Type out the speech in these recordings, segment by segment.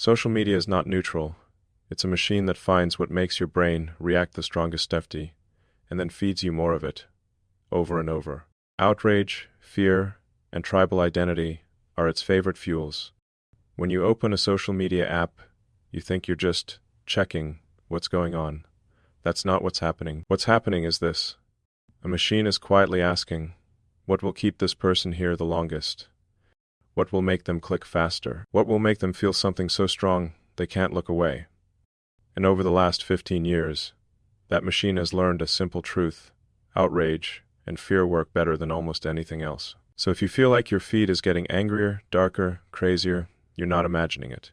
Social media is not neutral. It's a machine that finds what makes your brain react the strongest and then feeds you more of it, over and over. Outrage, fear, and tribal identity are its favorite fuels. When you open a social media app, you think you're just checking what's going on. That's not what's happening. What's happening is this. A machine is quietly asking, what will keep this person here the longest? What will make them click faster? What will make them feel something so strong they can't look away? And over the last 15 years, that machine has learned a simple truth. Outrage and fear work better than almost anything else. So if you feel like your feed is getting angrier, darker, crazier, you're not imagining it.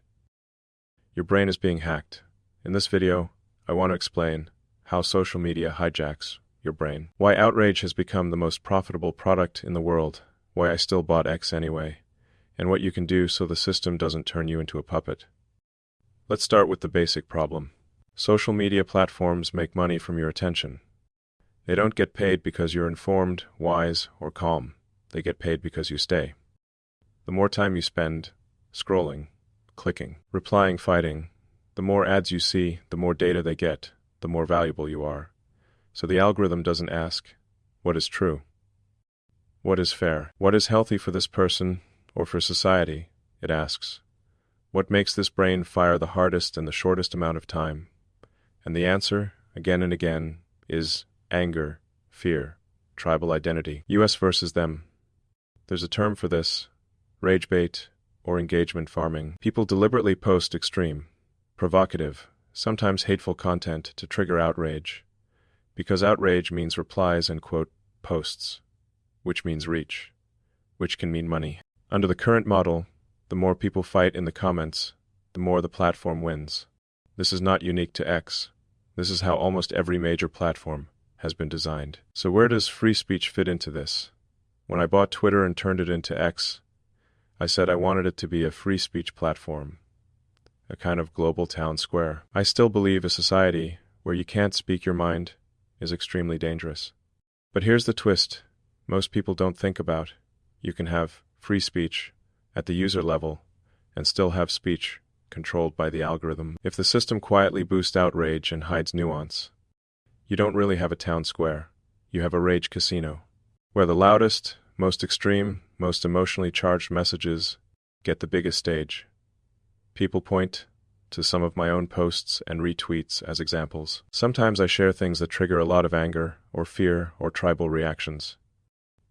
Your brain is being hacked. In this video, I want to explain how social media hijacks your brain, why outrage has become the most profitable product in the world, why I still bought X anyway, and what you can do so the system doesn't turn you into a puppet. Let's start with the basic problem. Social media platforms make money from your attention. They don't get paid because you're informed, wise, or calm. They get paid because you stay. The more time you spend scrolling, clicking, replying, fighting, the more ads you see, the more data they get, the more valuable you are. So the algorithm doesn't ask, what is true? What is fair? What is healthy for this person or for society? It asks, what makes this brain fire the hardest in the shortest amount of time? And the answer, again and again, is anger, fear, tribal identity. US versus them. There's a term for this, rage bait or engagement farming. People deliberately post extreme, provocative, sometimes hateful content to trigger outrage, because outrage means replies and, quote, posts, which means reach, which can mean money. Under the current model, the more people fight in the comments, the more the platform wins. This is not unique to X. This is how almost every major platform has been designed. So where does free speech fit into this? When I bought Twitter and turned it into X, I said I wanted it to be a free speech platform, a kind of global town square. I still believe a society where you can't speak your mind is extremely dangerous. But here's the twist most people don't think about. You can have free speech at the user level and still have speech controlled by the algorithm. If the system quietly boosts outrage and hides nuance, you don't really have a town square. You have a rage casino, where the loudest, most extreme, most emotionally charged messages get the biggest stage. People point to some of my own posts and retweets as examples. Sometimes I share things that trigger a lot of anger or fear or tribal reactions.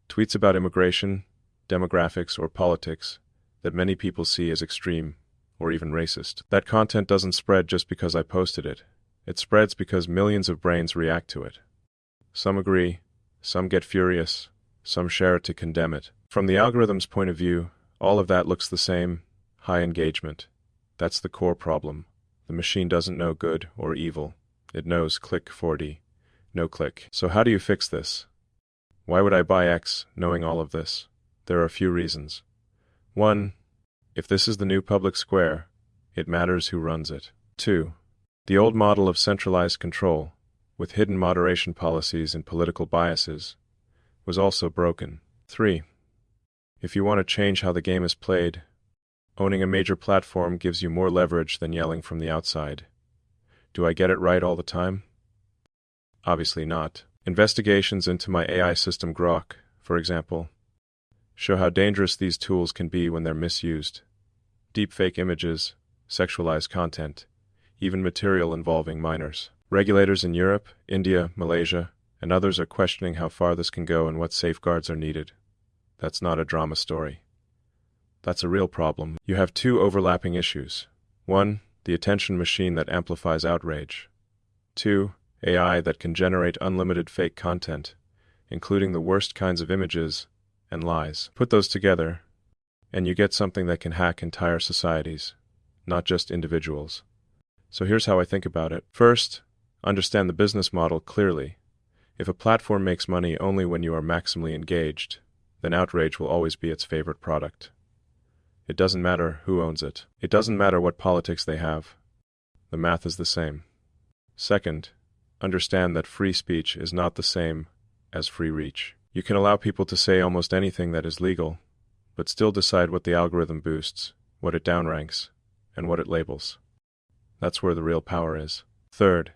Tweets about immigration, demographics, or politics that many people see as extreme or even racist. That content doesn't spread just because I posted it. It spreads because millions of brains react to it. Some agree, some get furious, some share it to condemn it. From the algorithm's point of view, all of that looks the same, high engagement. That's the core problem. The machine doesn't know good or evil. It knows click 40, no click. So how do you fix this? Why would I buy X knowing all of this? There are a few reasons. 1. If this is the new public square, it matters who runs it. 2. The old model of centralized control, with hidden moderation policies and political biases, was also broken. 3. If you want to change how the game is played, owning a major platform gives you more leverage than yelling from the outside. Do I get it right all the time? Obviously not. Investigations into my AI system Grok, for example, show how dangerous these tools can be when they're misused. Deepfake images, sexualized content, even material involving minors. Regulators in Europe, India, Malaysia, and others are questioning how far this can go and what safeguards are needed. That's not a drama story. That's a real problem. You have two overlapping issues. 1, the attention machine that amplifies outrage. 2, AI that can generate unlimited fake content, including the worst kinds of images and lies. Put those together, and you get something that can hack entire societies, not just individuals. So here's how I think about it. First, understand the business model clearly. If a platform makes money only when you are maximally engaged, then outrage will always be its favorite product. It doesn't matter who owns it. It doesn't matter what politics they have. The math is the same. Second, understand that free speech is not the same as free reach. You can allow people to say almost anything that is legal, but still decide what the algorithm boosts, what it downranks, and what it labels. That's where the real power is. Third,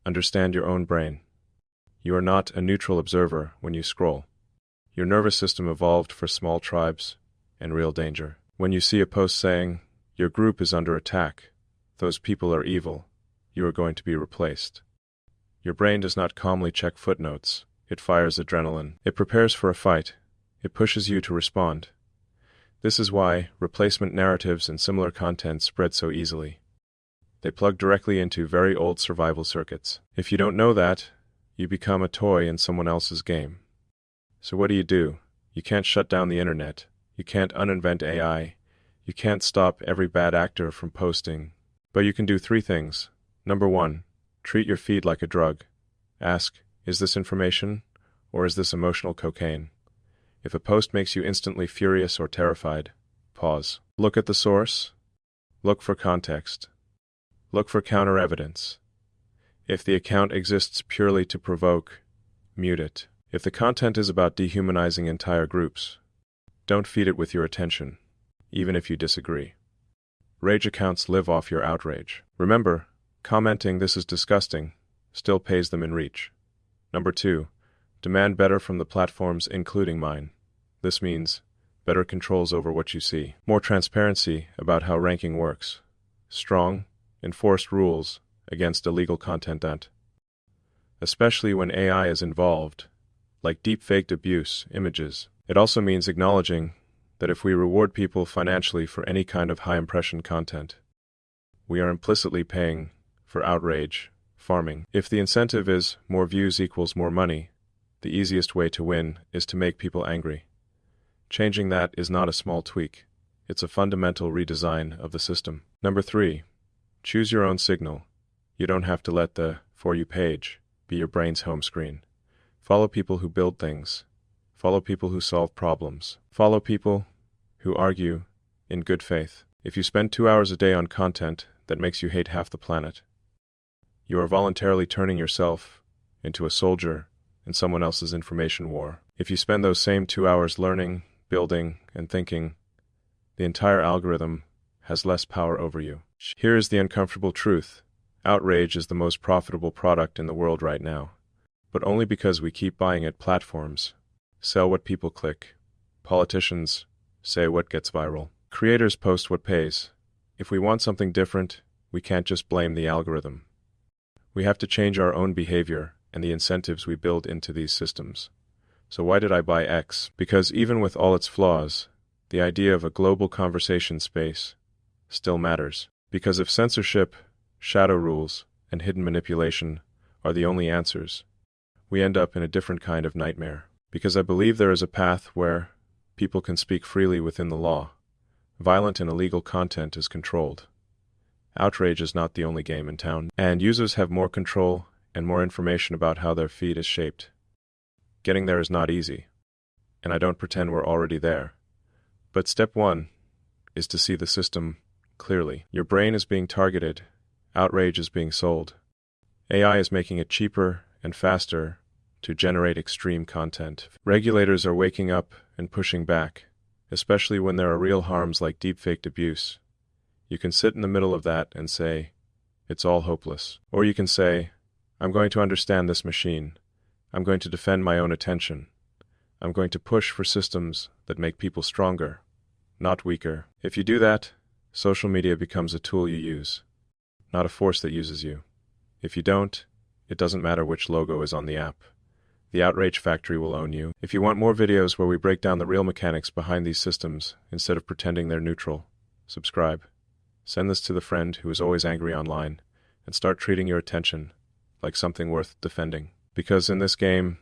understand your own brain. You are not a neutral observer when you scroll. Your nervous system evolved for small tribes and real danger. When you see a post saying, "Your group is under attack, those people are evil," you are going to be replaced. Your brain does not calmly check footnotes. It fires adrenaline. It prepares for a fight. It pushes you to respond. This is why replacement narratives and similar content spread so easily. They plug directly into very old survival circuits. If you don't know that, you become a toy in someone else's game. So what do? You can't shut down the internet. You can't uninvent AI. You can't stop every bad actor from posting. But you can do 3 things. Number 1, treat your feed like a drug. Ask, is this information, or is this emotional cocaine? If a post makes you instantly furious or terrified, pause. Look at the source. Look for context. Look for counter-evidence. If the account exists purely to provoke, mute it. If the content is about dehumanizing entire groups, don't feed it with your attention, even if you disagree. Rage accounts live off your outrage. Remember, commenting "this is disgusting" still pays them in reach. Number 2, demand better from the platforms, including mine. This means better controls over what you see, more transparency about how ranking works, strong, enforced rules against illegal content, especially when AI is involved, like deepfaked abuse images. It also means acknowledging that if we reward people financially for any kind of high-impression content, we are implicitly paying for outrage farming. If the incentive is more views equals more money, the easiest way to win is to make people angry. Changing that is not a small tweak. It's a fundamental redesign of the system. Number 3, choose your own signal. You don't have to let the For You page be your brain's home screen. Follow people who build things. Follow people who solve problems. Follow people who argue in good faith. If you spend 2 hours a day on content that makes you hate half the planet, you are voluntarily turning yourself into a soldier in someone else's information war. If you spend those same 2 hours learning, building, and thinking, the entire algorithm has less power over you. Here is the uncomfortable truth. Outrage is the most profitable product in the world right now. But only because we keep buying it. Platforms sell what people click. Politicians say what gets viral. Creators post what pays. If we want something different, we can't just blame the algorithm. We have to change our own behavior and the incentives we build into these systems. So why did I buy X? Because even with all its flaws, the idea of a global conversation space still matters. Because if censorship, shadow rules, and hidden manipulation are the only answers, we end up in a different kind of nightmare. Because I believe there is a path where people can speak freely within the law. Violent and illegal content is controlled. Outrage is not the only game in town, and users have more control and more information about how their feed is shaped. Getting there is not easy, and I don't pretend we're already there. But step 1 is to see the system clearly. Your brain is being targeted. Outrage is being sold. AI is making it cheaper and faster to generate extreme content. Regulators are waking up and pushing back, especially when there are real harms like deepfaked abuse. You can sit in the middle of that and say, it's all hopeless. Or you can say, I'm going to understand this machine. I'm going to defend my own attention. I'm going to push for systems that make people stronger, not weaker. If you do that, social media becomes a tool you use, not a force that uses you. If you don't, it doesn't matter which logo is on the app. The Outrage Factory will own you. If you want more videos where we break down the real mechanics behind these systems instead of pretending they're neutral, subscribe. Send this to the friend who is always angry online, and start treating your attention like something worth defending. Because in this game,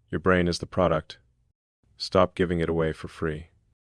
your brain is the product. Stop giving it away for free.